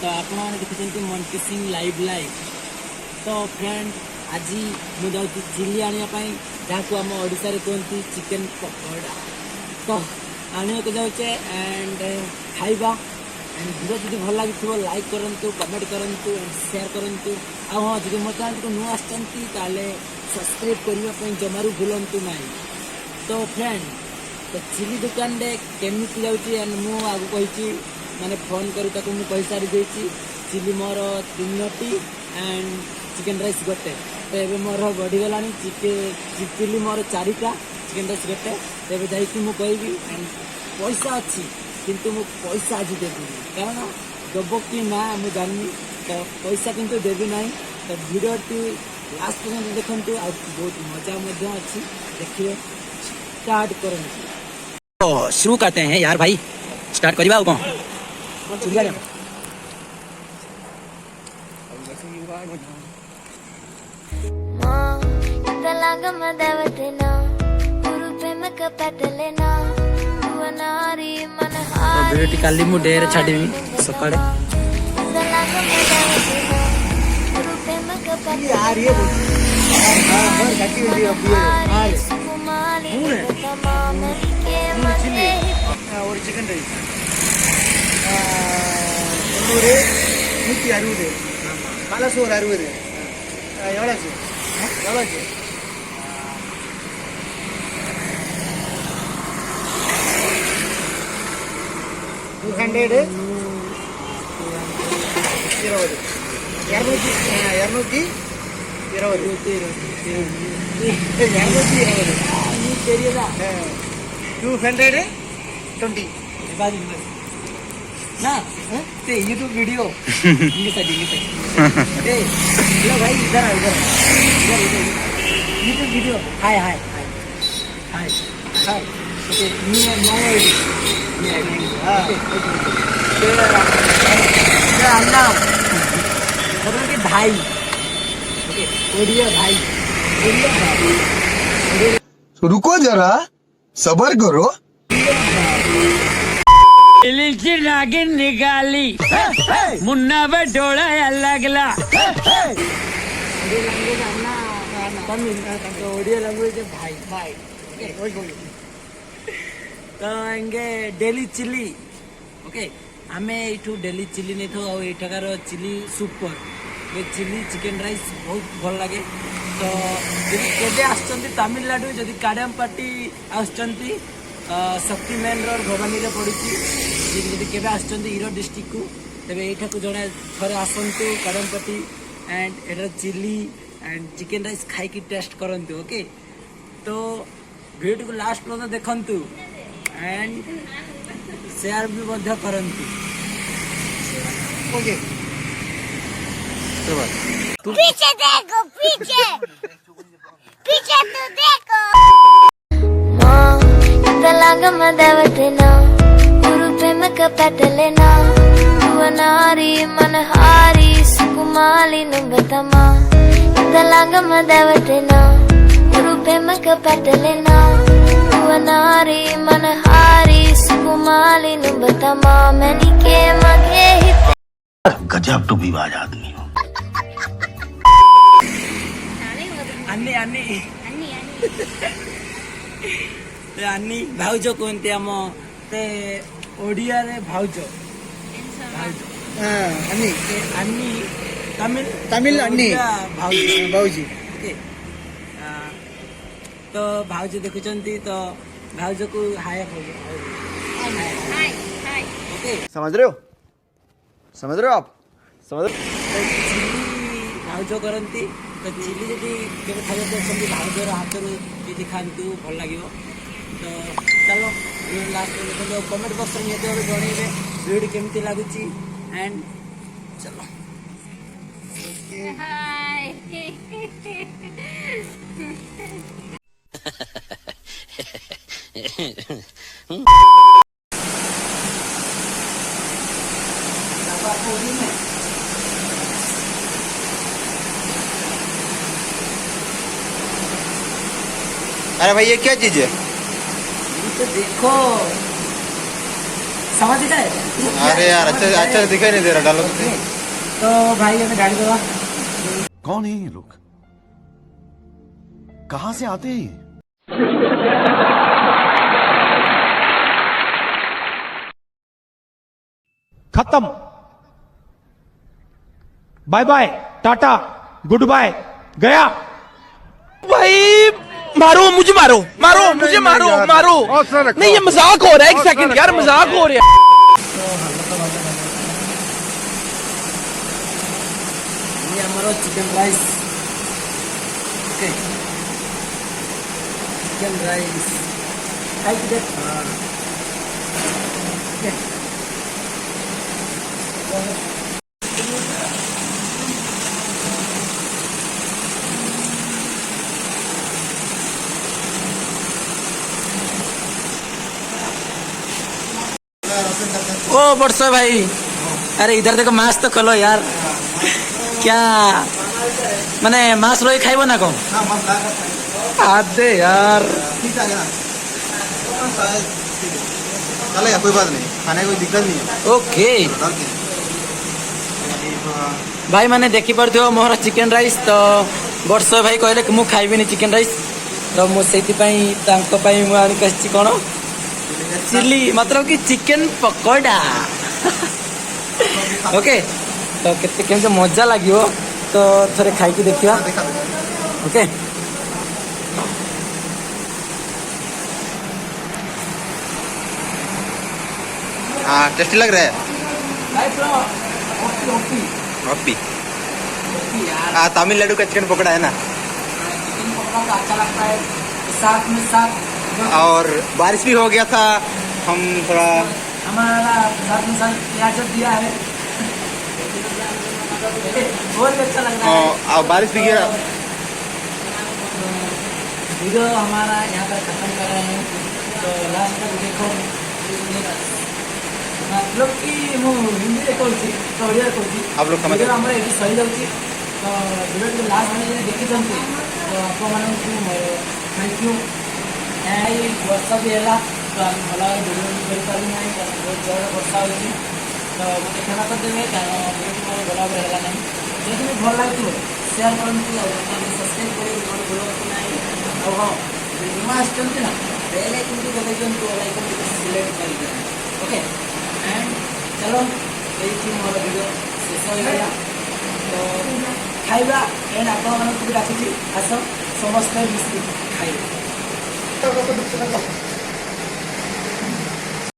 तो आपण देखुं मंटी Singh live live. तो फ्रेंड आज मुझे चिली आने जहाँ आम ओडिशा रे कहती चिकेन पकोड़ा तो आने को जाऊे एंड खाइबा एंड वीडियो जब भल लगी लाइक करूँ कमेंट करूँ एंड शेयर करूँ आ हाँ जब मो चैनल को नुआ आसते सब्सक्राइब करने जमारू भूलु ना। तो फ्रेंड तो चिली दुकान रे केमी जाऊँगी एंड मु आगे कही माने फोन करूँ मुझे कही सारी देती चिली मोर 3टी एंड चिकेन राइस गोटे। तो ये मोर बढ़ीगला चिली मोर 4टा चिकेन राइस गोटे। तो ये जाकि मुझे एंड पैसा अच्छी किंतु मु पैसा आज देवी कारण दब कि ना मुझे जाननी। तो पैसा किंतु देवी ना। तो वीडियो लास्ट पर्यटन देखते आ बहुत मजा अच्छी देखिए स्टार्ट करें। शुरू करते हैं यार भाई स्टार्ट करिबा कौन वीडियो काली मु डेरे छाड़ीबी सकाळे यार ये और चिकन राइस ಒಳ್ಳೂರು 160 ಪಾಲಸೂರು 60 எவ்வளோச்சு 200 20 220 ना यूट्यूब वीडियो हेलो भाई इधर यूट्यूब वीडियो हाय हाय हाय हाय ओके अन्ना मतलब कि भाई ओके ओडिया भाई रुको जरा सबर करो। नागिन निकाली मुन्ना बटोला लगला ओडिया लैंग्वेज भाई भाई तो एंगे डेली चिली ओके आमे एठू डेली चिली नहीं थो एठाकार chilli super chilli chicken rice बहुत भल लगे। तो केबे आछंती तमिलनाडु जदि काडम पार्टी आछंती शक्ति मेन रोड भवानी रे पड़ी जदि केबे आछंती ईरो डिस्ट्रिक्ट को तेबे एठा को जणे थरे आसंतु काडम party and Etah chilli and chicken rice खाई की टेस्ट करंतु ओके। तो वीडियो को लास्ट पर्यंत देखंतु एंड शेयर भी मध्य करंतु ओके। पीछे देखो पीछे पीछे तो देखो तलांग मदवतना उरुपे मकपतलेना वनारी मनहारी सुकुमाली नुबतमा तलांग मदवतना उरुपे मकपतलेना वनारी मनहारी सुकुमाली नुबतमा मैंने के मगे गजब टू विवाद आदमी हो। अन्नी अन्नी अन्नी भाउज कहते आम ते ओडिया रे भाउज अन्नी अन्नी तमिल तमिल अन्नी भाउजी ओके। तो भाउज देखुचंती तो भाउज को हाय ओके समझ रहे हो आप समझ भाउज करती तो चिली जब केवे खाइबा पसंद भाउजर हाथ रू खातु भल लगे। तो चलो लास्ट देखो कमेंट बॉक्स में निहती भाव जनइबे वीडियो केमती लगुच एंड चलो अरे भाई ये क्या चीज है? तो देखो समझ जाए। अरे यार अच्छा अच्छा दिखाई नहीं दे रहा, डालो तो भाई हमें गाड़ी दवा। कौन है ये लोग? कहां से आते हैं ये? खत्म, bye bye, tata, good bye, गया। भाई मारो मुझे, मारो मारो मुझे, मारो मारो। नहीं ये मजाक हो रहा है, एक सेकंड यार, मजाक हो रहा है। ये हमारा chicken rice. Okay, chicken rice खाई के देख। ओ बरसो भाई, अरे इधर देखो, मांस तो खोलो यार। क्या माने मांस रोई खाइबो ना कौन? आदे यार, चलेगा, कोई बात नहीं, खाने कोई दिक्कत नहीं है। ओके भाई, मैंने देखी पड़ती हो मोहर चिकेन राइस। तो बरस भाई कहले कि मुझे खाइबिनी चिकेन राइस, तो मुझे कौन चिली, मतलब कि चिकेन पकोड़ा। ओके, तो केते मजा लगे तो थोड़े खाई देखिए। ओके, हाँ टेस्टी लग रहा है। ओपी तमिलनाडु का चिकन पकौड़ा है ना। चिकन पकौड़ा तो अच्छा लगता है, साथ में साथ और बारिश भी हो गया था, हम थोड़ा हमारा साथ में साथ प्याज दिया है। बहुत अच्छा लग रहा है। और बारिश भी गिरा। वीडियो हमारा यहाँ पर खत्म कर रहे हैं, तो लास्ट तक देखो। लोग की हिंदी देखो, तो ओडिया देखो। आप लोग समझ हमारा ये सही जाऊँगी, तो वीडियो लास्ट में देखी तो आपको थैंक यू। वर्षा भी है तो आम भल भिडियो करपारू ना, बहुत जोर वर्षा होती, तो मत क्षमा करदेवे, कारण भिडियो मोर भल भाव है ना। जब भल लगे सेयार करूँ, सब्सक्राइब कर हाँ नुआ आसते ना बेल आइकन को दबाई दिखाँ, बेल आइकन सिलेक्ट कर। ओके, एंड चलो ये मोर भिडियो शेष हो गया। तो खाइबा एंड आप भी डाकुची, आस समस्ते मिसिक खाइबा।